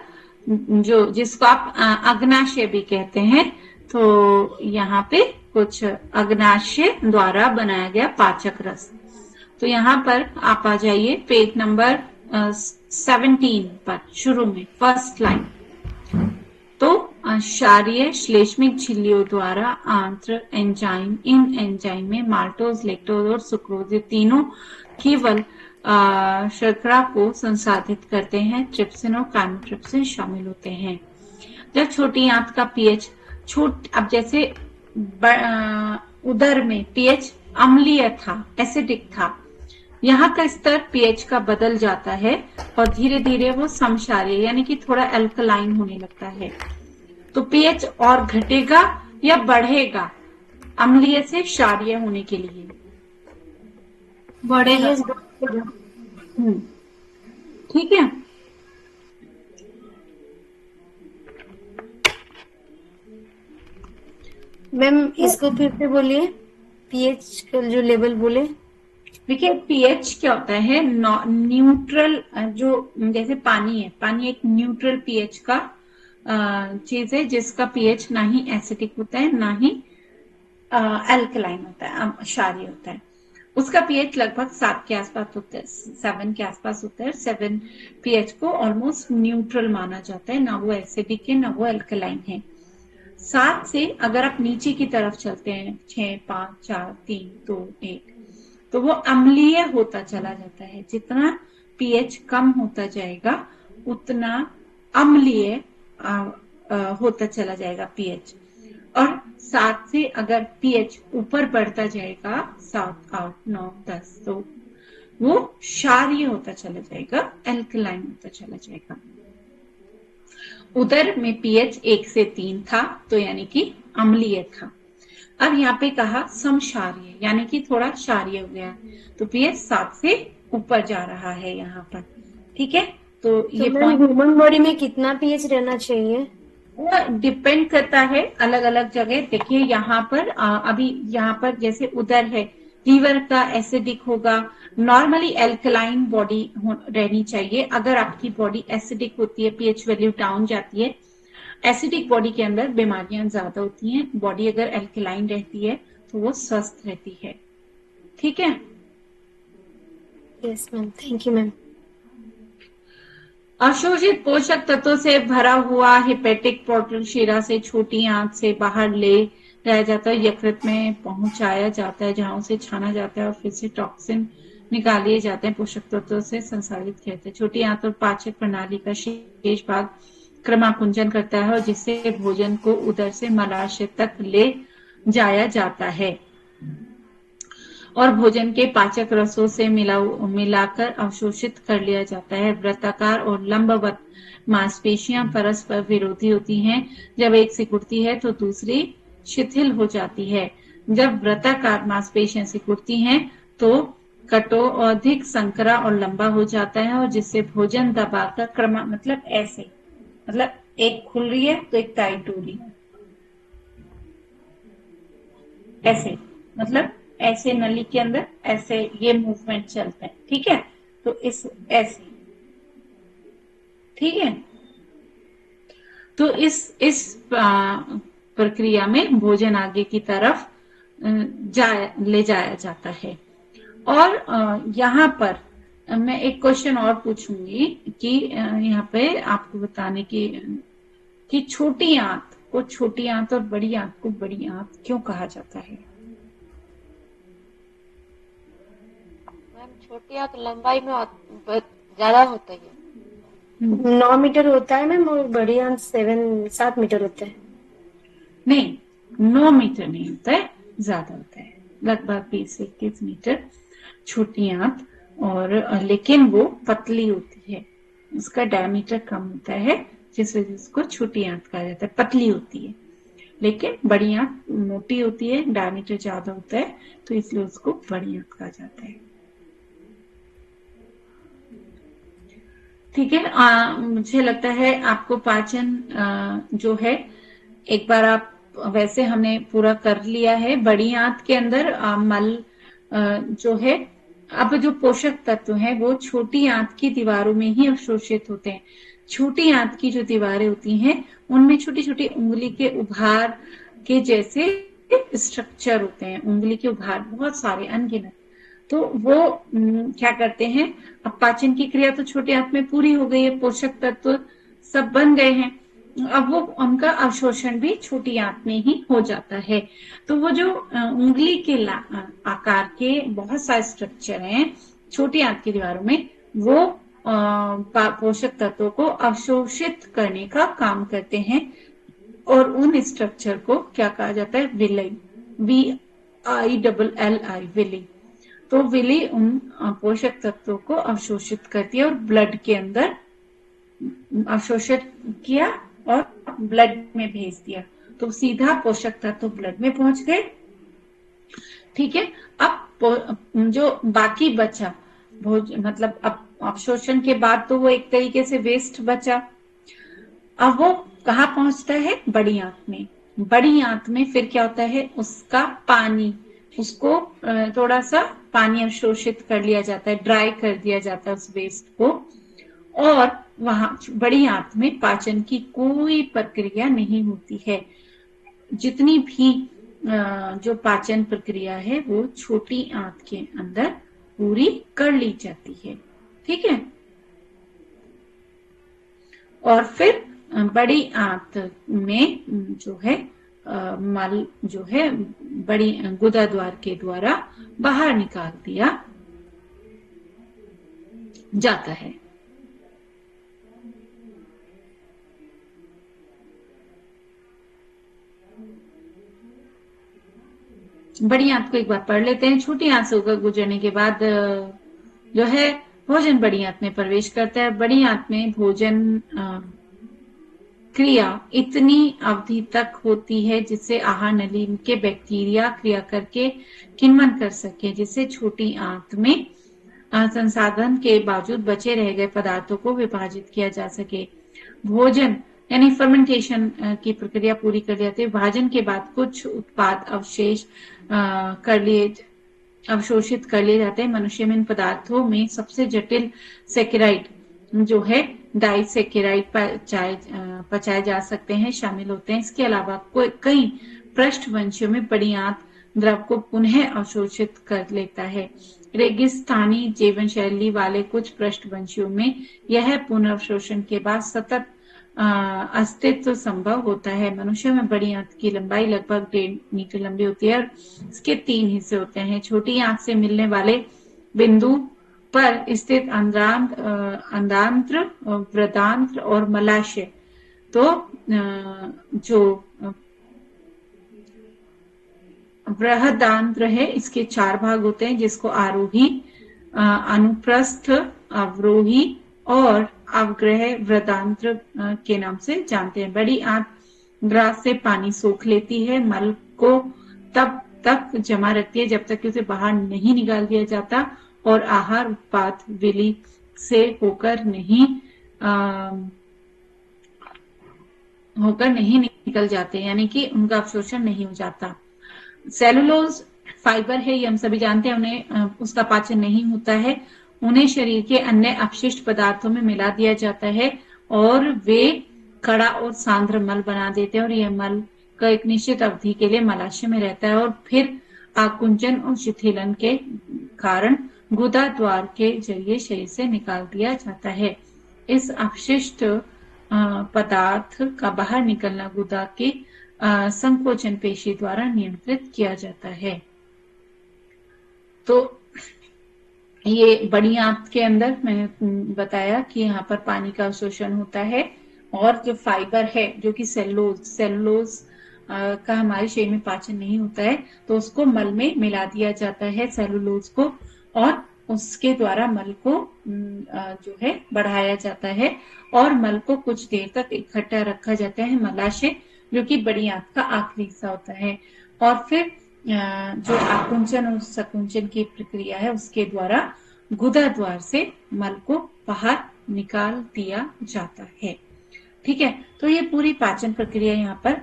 जो जिसको आप अग्नाशय भी कहते हैं, तो यहाँ पे कुछ अग्नाशय द्वारा बनाया गया पाचक रस। तो यहाँ पर आप आ जाइए पेज नंबर 17 पर, शुरू में फर्स्ट लाइन। तो क्षारीय श्लेष्मिक झिल्लियों द्वारा आंत्र एंजाइम, इन एंजाइम में माल्टोज, लैक्टोज और सुक्रोज, ये तीनों केवल शर्करा को संसाधित करते हैं। ट्रिप्सिन और काइमोट्रिप्सिन शामिल होते हैं। जब छोटी आंत का पीएच अब जैसे उदर में पीएच अम्लीय था, एसिडिक था, यहाँ का स्तर पीएच का बदल जाता है और धीरे धीरे वो समक्षारीय यानी कि थोड़ा अल्कलाइन होने लगता है। तो पीएच और घटेगा या बढ़ेगा अम्लीय से क्षारीय होने के लिए? बढ़ेगा। ठीक है। मैम इसको फिर से बोलिए, पीएच का जो लेवल बोले। देखिए पीएच क्या होता है, न्यूट्रल, जो जैसे पानी है, पानी एक न्यूट्रल पीएच का चीज है, जिसका पीएच ना ही एसिडिक होता है ना ही अल्कलाइन होता है, क्षारीय होता है। उसका पीएच लगभग 7 के आसपास होता है, 7 के आसपास होता है। 7 पीएच को ऑलमोस्ट न्यूट्रल माना जाता है, ना वो एसिडिक है ना वो अल्कलाइन है। 7 से अगर आप नीचे की तरफ चलते हैं, 6, 5, 4, 3, 2, 1, तो वो अम्लीय होता चला जाता है। जितना पीएच कम होता जाएगा उतना अम्लीय होता चला जाएगा पीएच। और 7 से अगर पीएच ऊपर बढ़ता जाएगा, 7, 8, 9, 10, तो वो क्षारीय होता चला जाएगा, एल्कलाइन होता चला जाएगा। उदर में पीएच 1 से 3 था, तो यानी कि अम्लीय था। अब यहाँ पे कहा समक्षारीय, यानी कि थोड़ा क्षारीय हो गया, तो पीएच 7 से ऊपर जा रहा है यहाँ पर। ठीक है, तो ये मैम पॉइंट ह्यूमन बॉडी में कितना पीएच रहना चाहिए? वो डिपेंड करता है अलग अलग जगह। देखिए यहाँ पर अभी यहाँ पर जैसे उदर है, लीवर का एसिडिक होगा, नॉर्मली एल्कलाइन बॉडी रहनी चाहिए। अगर आपकी बॉडी एसिडिक होती है, पीएच वैल्यू डाउन जाती है, एसिडिक बॉडी के अंदर बीमारियां ज्यादा होती हैं। बॉडी अगर एल्कलाइन रहती है तो वो स्वस्थ रहती है। ठीक है, yes ma'am, thank you ma'am. अशोषित पोषक तत्वों से भरा हुआ हेपेटिक पोर्टल शिरा से छोटी आंत से बाहर ले जाया जाता है, यकृत में पहुंचाया जाता है, जहां उसे छाना जाता है और फिर से टॉक्सिन निकाले जाते हैं, पोषक तत्वों से संसाधित किया जाता है। छोटी आंत और पाचक प्रणाली का शेष भाग क्रमाकुंजन करता है और जिससे भोजन को उदर से मलाशय तक ले जाया जाता है और भोजन के पाचक रसों से मिलाकर अवशोषित कर लिया जाता है। वृत्ताकार और लंबवत मांसपेशियां परस्पर विरोधी होती हैं। जब एक सिकुड़ती है तो दूसरी शिथिल हो जाती है। जब वृत्ताकार मांसपेशियां सिकुड़ती हैं तो कटो अधिक संकरा और लंबा हो जाता है और जिससे भोजन दबाकर मतलब ऐसे, मतलब एक खुल रही है तो एक टाइट हो रही है, ऐसे, मतलब ऐसे नली के अंदर ऐसे ये मूवमेंट चलता है। ठीक है, तो इस ऐसे, ठीक है, तो इस प्रक्रिया में भोजन आगे की तरफ ले जाया जाता है। और यहाँ पर मैं एक क्वेश्चन और पूछूंगी कि यहाँ पे आपको बताने की कि छोटी आंत को छोटी आंत और बड़ी आंत को बड़ी आंत क्यों कहा जाता है? मैम छोटी आंत लंबाई में ज्यादा होता है। 9 मीटर होता है मैम और बड़ी आंत 7 मीटर होता है। नहीं, 9 मीटर नहीं होता है, ज्यादा होता है, लगभग 20 से 21 मीटर छोटी आंत। और लेकिन वो पतली होती है, उसका डायमीटर कम होता है, जिस वजह से उसको छोटी आंत कहा जाता है, पतली होती है। लेकिन बड़ी आंत मोटी होती है, डायमीटर ज्यादा होता है, तो इसलिए उसको बड़ी आंत कहा जाता है। ठीक है, मुझे लगता है आपको पाचन जो है, एक बार आप वैसे हमने पूरा कर लिया है। बड़ी आंत के अंदर मल जो है, अब जो पोषक तत्व हैं वो छोटी आंत की दीवारों में ही अवशोषित होते हैं। छोटी आंत की जो दीवारें होती हैं उनमें छोटी छोटी उंगली के उभार के जैसे स्ट्रक्चर होते हैं, उंगली के उभार बहुत सारे अनगिनत। तो वो क्या करते हैं, अब पाचन की क्रिया तो छोटी आंत में पूरी हो गई है, पोषक तत्व सब बन गए हैं, अब वो उनका अवशोषण भी छोटी आंत में ही हो जाता है। तो वो जो उंगली के आकार के बहुत सारे स्ट्रक्चर हैं छोटी आंत की दीवारों में, वो पोषक तत्वों को अवशोषित करने का काम करते हैं और उन स्ट्रक्चर को क्या कहा जाता है, विली, VILLI, विली। तो विली उन पोषक तत्वों को अवशोषित करती है और ब्लड के अंदर अवशोषित किया और ब्लड में भेज दिया, तो सीधा पोषक तत्व ब्लड में पहुंच गए। ठीक है, अब जो बाकी बचा मतलब अब अवशोषण के बाद तो वो एक तरीके से वेस्ट बचा, अब वो कहाँ पहुंचता है, बड़ी आंत में। बड़ी आंत में फिर क्या होता है, उसका पानी उसको थोड़ा सा पानी अवशोषित कर लिया जाता है, ड्राई कर दिया जाता है उस वेस्ट को, और वहां बड़ी आंत में पाचन की कोई प्रक्रिया नहीं होती है। जितनी भी जो पाचन प्रक्रिया है वो छोटी आंत के अंदर पूरी कर ली जाती है। ठीक है, और फिर बड़ी आंत में जो है मल जो है बड़ी गुदा द्वार के द्वारा बाहर निकाल दिया जाता है। बड़ी आंत को एक बार पढ़ लेते हैं। छोटी आंत से होकर गुजरने के बाद जो है भोजन बड़ी आंत में प्रवेश करता है। बड़ी आंत में भोजन क्रिया इतनी अवधि तक होती है जिससे आहार नली के बैक्टीरिया क्रिया करके किण्वन कर सके, जिससे छोटी आंत में संसाधन के बावजूद बचे रह गए पदार्थों को विभाजित किया जा सके। भोजन यानी फर्मेंटेशन की प्रक्रिया पूरी कर जाती है। विभाजन के बाद कुछ उत्पाद अवशेष अवशोषित कर लिए जाते हैं। मनुष्य में इन पदार्थों में सबसे जटिल सेकेराइड जो है डाइसेकेराइड पचाए जा सकते हैं, शामिल होते हैं। इसके अलावा कई पृष्ठवंशियों में बड़ी आंत द्रव को पुनः अवशोषित कर लेता है। रेगिस्तानी जीवन शैली वाले कुछ पृष्ठवंशियों में यह पुनर्अवशोषण के बाद सतत अस्तित्व संभव होता है। मनुष्य में बड़ी आंत की लंबाई लगभग 1.5 मीटर लंबी होती है और इसके 3 हिस्से होते हैं। छोटी आंत से मिलने वाले बिंदु पर स्थित अंडांत्र, वृदांत्र और मलाशय। तो जो बृहदांत्र है इसके 4 भाग होते हैं, जिसको आरोही, अनुप्रस्थ, अवरोही और अवग्रह वृदांत्र के नाम से जानते हैं। बड़ी आंत ग्रास से पानी सोख लेती है, मल को तब तक जमा रखती है जब तक कि उसे बाहर नहीं निकाल दिया जाता और आहार उत्पाद विली से होकर नहीं निकल जाते, यानी कि उनका अवशोषण नहीं हो जाता। सेलुलोज फाइबर है, ये हम सभी जानते हैं, उन्हें उसका पाचन नहीं होता है। उन्हें शरीर के अन्य अपशिष्ट पदार्थों में मिला दिया जाता है और वे कड़ा और सांद्र मल बना देते हैं, और यह मल का एक निश्चित अवधि के लिए मलाशय में रहता है और फिर आकुंचन और शिथिलन के कारण गुदा द्वार के जरिए शरीर से निकाल दिया जाता है। इस अपशिष्ट पदार्थ का बाहर निकलना गुदा के संकोचन पेशी द्वारा नियंत्रित किया जाता है। तो ये बड़ी आंत के अंदर मैंने बताया कि यहाँ पर पानी का अवशोषण होता है, और जो फाइबर है जो कि सेलुलोज का हमारे शरीर में पाचन नहीं होता है, तो उसको मल में मिला दिया जाता है सेलुलोज को, और उसके द्वारा मल को जो है बढ़ाया जाता है और मल को कुछ देर तक इकट्ठा रखा जाता है, मलाशय, जो कि बड़ी आंत का आखिरी हिस्सा होता है। और फिर जो आकुंचन और सकुंचन की प्रक्रिया है उसके द्वारा गुदा द्वार से मल को बाहर निकाल दिया जाता है। ठीक है, तो ये पूरी पाचन प्रक्रिया यहाँ पर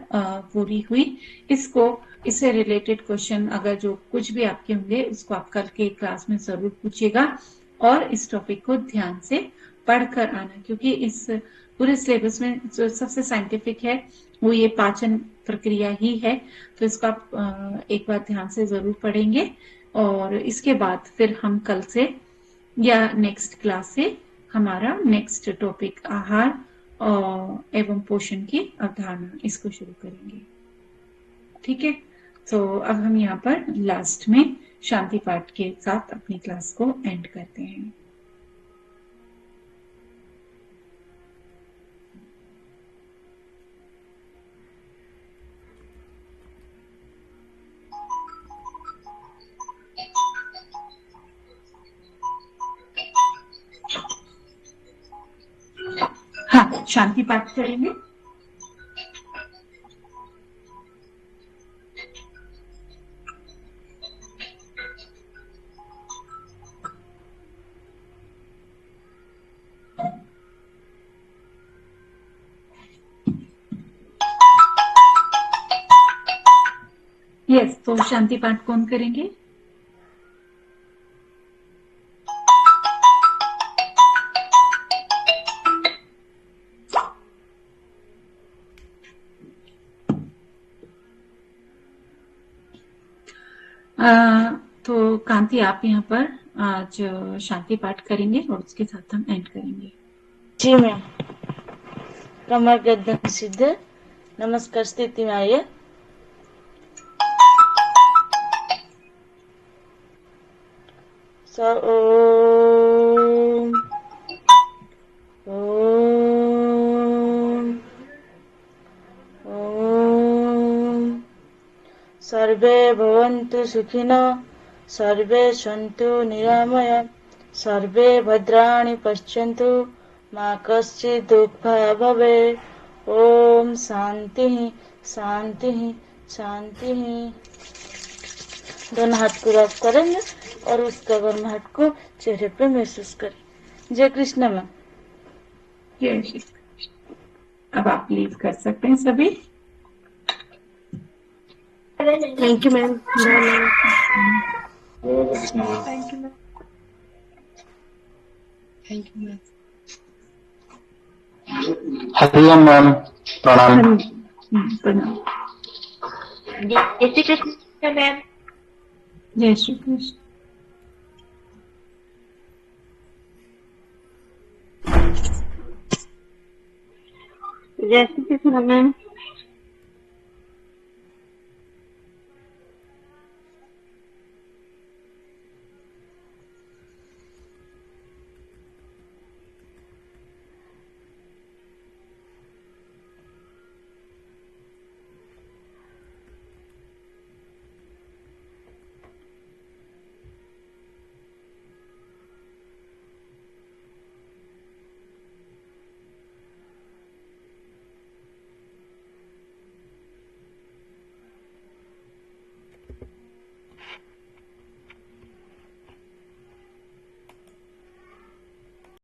पूरी हुई। इससे रिलेटेड क्वेश्चन अगर जो कुछ भी आपके होंगे उसको आप कल के क्लास में जरूर पूछिएगा, और इस टॉपिक को ध्यान से पढ़कर आना, क्योंकि इस पूरे सिलेबस में जो सबसे साइंटिफिक है वो ये पाचन प्रक्रिया ही है। तो इसको आप एक बार ध्यान से जरूर पढ़ेंगे, और इसके बाद फिर हम कल से या नेक्स्ट क्लास से हमारा नेक्स्ट टॉपिक आहार एवं पोषण की अवधारणा, इसको शुरू करेंगे। ठीक है, तो अब हम यहाँ पर लास्ट में शांति पाठ के साथ अपनी क्लास को एंड करते हैं। हाँ, शांति पाठ करेंगे। यस, तो शांति पाठ कौन करेंगे? तो कांति आप यहाँ पर आज शांति पाठ करेंगे और उसके साथ हम एंड करेंगे। जी मैम। कमर गर्दन सीधे, नमस्कार स्थिति में आइए। ओम ओम ओम। सर्वे भवन्तु सुखिनः, सर्वे सन्तु निरामया, सर्वे भद्राणि पश्यन्तु, मा कश्चित् दुःखः भवेत्। ओम शांति शांति शांति। दोनों हाथ को रब करेंगे और उस गर्म हाथ को चेहरे पे महसूस करें। जय कृष्ण मैम। जय श्री कृष्ण। अब आप लीव कर सकते हैं सभी। Thank you ma'am. Thank you ma'am. Thank you ma'am. Hariom ma'am, प्रणाम। प्रणाम। जय श्री कृष्ण मैम। जय श्री कृष्ण। जय श्री कृष्ण मैम।